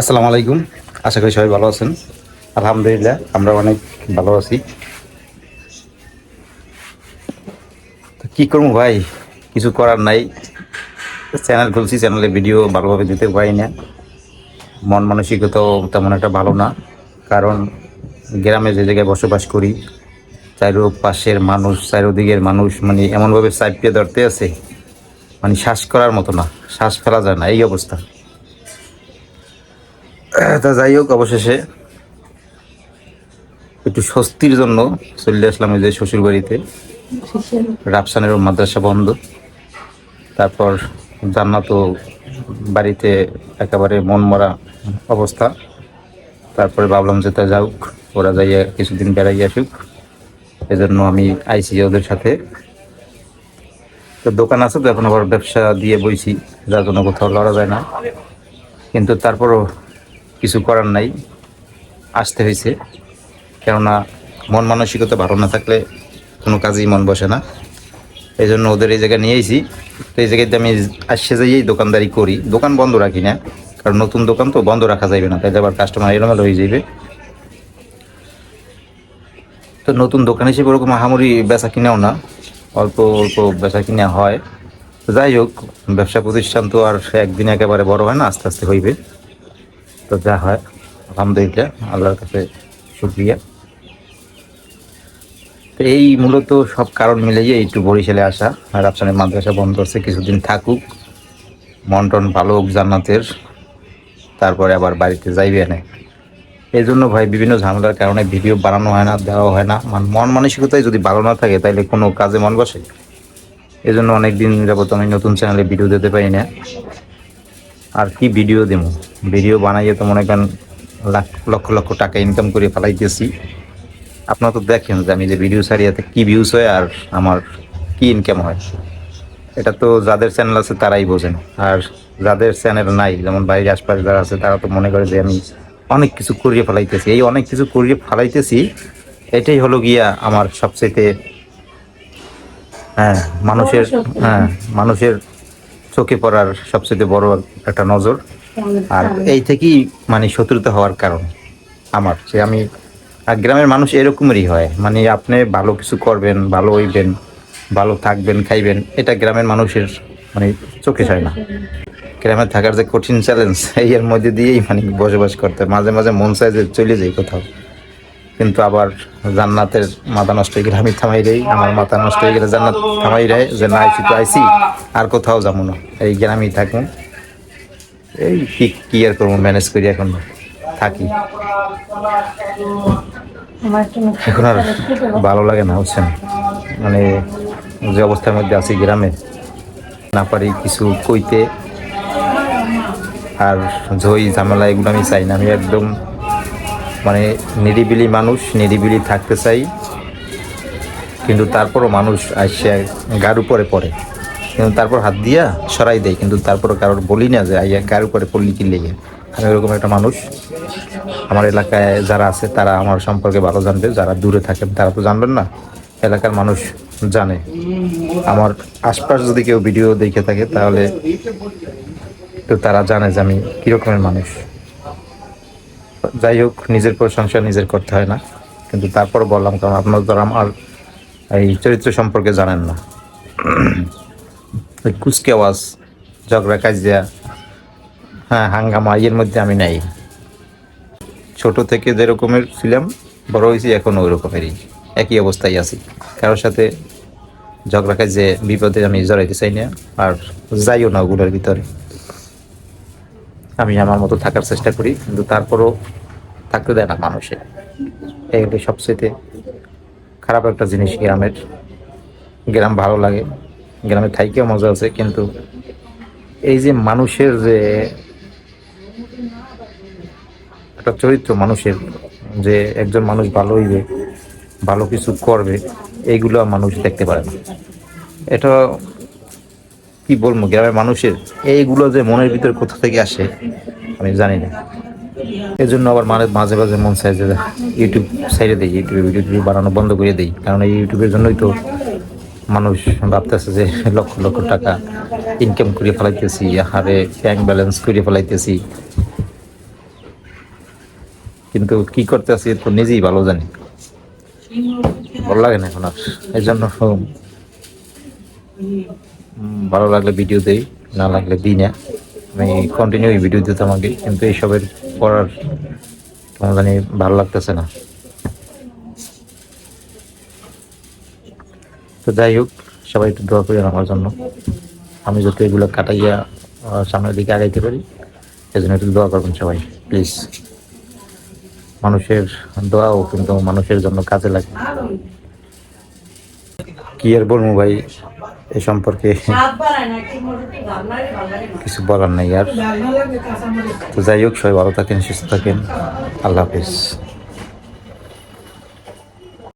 আসসালামু আলাইকুম। আশা করি সবাই ভালো আছেন। আলহামদুলিল্লাহ আমরা অনেক ভালো আছি। তো কি করবো ভাই, কিছু করার নাই। চ্যানেল খুলছি, চ্যানেলে ভিডিও ভালোভাবে দিতে পারি না। মন মানসিকতাও তেমন একটা ভালো না, কারণ গ্রামে যে জায়গায় বসবাস করি, চারোপাশের মানুষ, চারোদিকের মানুষ মানে এমনভাবে চাপিয়ে ধরতে আছে, মানে শ্বাস করার মতো না, শ্বাস ফেলা যায় না, এই অবস্থা। তা যাই হোক, অবশেষে একটু স্বস্তির জন্য চলে আসলাম ওই যে শ্বশুর বাড়িতে। রাফসানের মাদ্রাসা বন্ধ, তারপর জান্নাতও বাড়িতে একেবারে মন মরা অবস্থা। তারপরে ভাবলাম যে তা যাওক, ওরা যাইয়া কিছুদিন বেড়াই আসুক, এজন্য আমি আইসি ওদের সাথে। তো দোকান আছে তো, এখন আবার ব্যবসা দিয়ে বইছি, যার জন্য কোথাও লড়া যায় না। কিন্তু তারপরও কিছু করার নাই, আসতে হয়েছে। কেননা মন মানসিকতা ভালো না থাকলে কোনো কাজেই মন বসে না। এই জন্য ওদের এই জায়গায় নিয়ে আইছি। তো এই জায়গাতে আমি আসছে যাইয়েই দোকানদারি করি, দোকান বন্ধ রাখি না, কারণ নতুন দোকান তো বন্ধ রাখা যাবে না, তাইলে আবার কাস্টমার এলোমেলো হয়ে যাবে। তো নতুন দোকান হিসেবে ওরকম আহামরি বেচা কিনেও না, অল্প অল্প বেচা কিনে হয়। যাই হোক, ব্যবসা প্রতিষ্ঠান তো আর একদিনে একেবারে বড় হয় না, আস্তে আস্তে হইবে। তো যা হয় আলহামদুলিল্লাহ, আল্লাহর কাছে শুকরিয়া। তো এই মূলত সব কারণ মিলিয়ে একটু বরিশালে আসা। আর রাফসানের মাদ্রাসা বন্ধ করছে, কিছুদিন থাকুক, মন টন ভালো হোক জান্নাতের, তারপরে আবার বাড়িতে যাইবে না। এই জন্য ভাই বিভিন্ন ঝামেলার কারণে ভিডিও বানানো হয় না, দেওয়া হয় না। মন মানসিকতায় যদি ভালো না থাকে তাইলে কোনো কাজে মন বসে? এই জন্য অনেকদিন যাবত আমি নতুন চ্যানেলে ভিডিও দিতে পারি না। আর কি ভিডিও দেবো, ভিডিও বানাইয়ে তো মনে করেন লক্ষ লক্ষ টাকা ইনকাম করে ফেলাইতেছি। আপনারা তো দেখেন যে আমি যে ভিডিও ছাড়িয়াতে কি ভিউজ হয় আর আমার কি ইনকাম হয়। এটা তো যাদের চ্যানেল আছে তারাই বোঝেন, আর যাদের চ্যানেল নাই, যেমন বাড়ির আশপাশে যারা আছে, তারা তো মনে করে যে আমি অনেক কিছু করিয়ে ফেলাইতেছি। এই অনেক কিছু করিয়ে ফেলাইতেছি, এটাই হলো গিয়া আমার সবচেয়ে, হ্যাঁ, মানুষের, হ্যাঁ, মানুষের চোখে পড়ার সবচেয়ে বড় একটা নজর। আর এই থেকেই মানে শত্রুতা হওয়ার কারণ আমার, যে আমি, আর গ্রামের মানুষ এরকমেরই হয়, মানে আপনি ভালো কিছু করবেন, ভালো হইবেন, ভালো থাকবেন, খাইবেন, এটা গ্রামের মানুষের মানে চোখে যায় না। গ্রামে থাকার যে কঠিন চ্যালেঞ্জ, এই এর মধ্যে দিয়েই মানে বসবাস করতে মাঝে মাঝে মন চায় যে চলে যাই কোথাও। কিন্তু আবার জান্নাতের মাথা নষ্ট হয়ে গেলে আমি থামাই দেই, আমার মাথা নষ্ট হয়ে গেলে জান্নাত থামাই দেয় যে না, আইসি তো আইসি, আর কোথাও যাবো না, এই গ্রামেই থাকুন। এই কি আর করবো, ম্যানেজ করি, এখন থাকি। এখন আর ভালো লাগে না, বুঝছেন, মানে যে অবস্থার মধ্যে আছি গ্রামে, না পারি কিছু কইতে। আর ঝই ঝামেলা এগুলো আমি চাই না, আমি একদম মানে নিরিবিলি মানুষ, নিরিবিলি থাকতে চাই। কিন্তু তারপরও মানুষ আসে গার উপরে পড়ে, কিন্তু তারপর হাত দিয়া সরাই দেয়, কিন্তু তারপরও কারোর বলি না যে আইয়া গার উপরে পড়লি কি লেগে। আমি এরকম একটা মানুষ। আমার এলাকায় যারা আছে তারা আমার সম্পর্কে ভালো জানবে, যারা দূরে থাকেন তারা তো জানবেন না, এলাকার মানুষ জানে। আমার আশপাশ যদি কেউ ভিডিও দেখে থাকে তাহলে তো তারা জানে যে আমি কীরকমের মানুষ। যাই হোক, নিজের প্রশংসা নিজের করতে হয় না, কিন্তু তারপর বললাম, কারণ আপনার দ্বারা আমার এই চরিত্র সম্পর্কে জানেন না। ওই কুচকে আওয়াজ, ঝগড়া কাজিয়া, হ্যাঁ, হাঙ্গামা, এর মধ্যে আমি নাই। ছোট থেকে যে রকমের ছিলাম, বড় হয়েছি এখন ওই রকমেরই, একই অবস্থায় আছি। কারোর সাথে ঝগড়া কাজে বিপদে আমি জড়াইতে চাই না, আর যাইও না ওগুলোর ভিতরে। আমি আমার মতো থাকার চেষ্টা করি, কিন্তু তারপরও থাকতে দেয় না মানুষে। এইগুলি সবচেয়ে খারাপ একটা জিনিস গ্রামের। গ্রাম ভালো লাগে, গ্রামে থাইকেও মজা আছে, কিন্তু এই যে মানুষের যে একটা চরিত্র, মানুষের যে একজন মানুষ ভালো হইবে, ভালো কিছু করবে, এইগুলো মানুষ দেখতে পারে না। এটা কি বলবো, গ্রামের মানুষের এইগুলো যে মনের ভিতরে কোথা থেকে আসে আমি জানি না। এই জন্য আবার মাঝে মাঝে মন চায় যে ইউটিউব ছেড়ে দিই, ইউটিউবে ভিডিও বানানো বন্ধ করে দিই, কারণ এই ইউটিউবের জন্যই তো মানুষ ভাবতেছে যে লক্ষ লক্ষ টাকা ইনকাম করে ফেলাইতেছি, হারে ব্যাংক ব্যালেন্স করে ফেলাইতেছি। কিন্তু কি করতে আছি তো নিজেই ভালো জানি, ভালো লাগে না এখন আর। এই জন্য ভালো লাগলে ভিডিও দেই, না লাগলে দিই না। আমি কন্টিনিউ ভিডিও দিতাম আগে, কিন্তু এইসবের করার কেমন জানি ভালো লাগতেছে না। তো যাই হোক, সবাই একটু দোয়া করেন আমার জন্য, আমি যাতে এগুলো কাটাইয়া সামনের দিকে আগাইতে পারি। এই জন্য একটু দোয়া করবেন সবাই প্লিজ। মানুষের দোয়াও কিন্তু মানুষের জন্য কাজে লাগে। কি আর বলবো ভাই, এ সম্পর্কে কিছু বলার নাই আর। তো যাই হোক, সবাই ভালো থাকেন, সুস্থ থাকেন, আল্লাহ হাফিজ।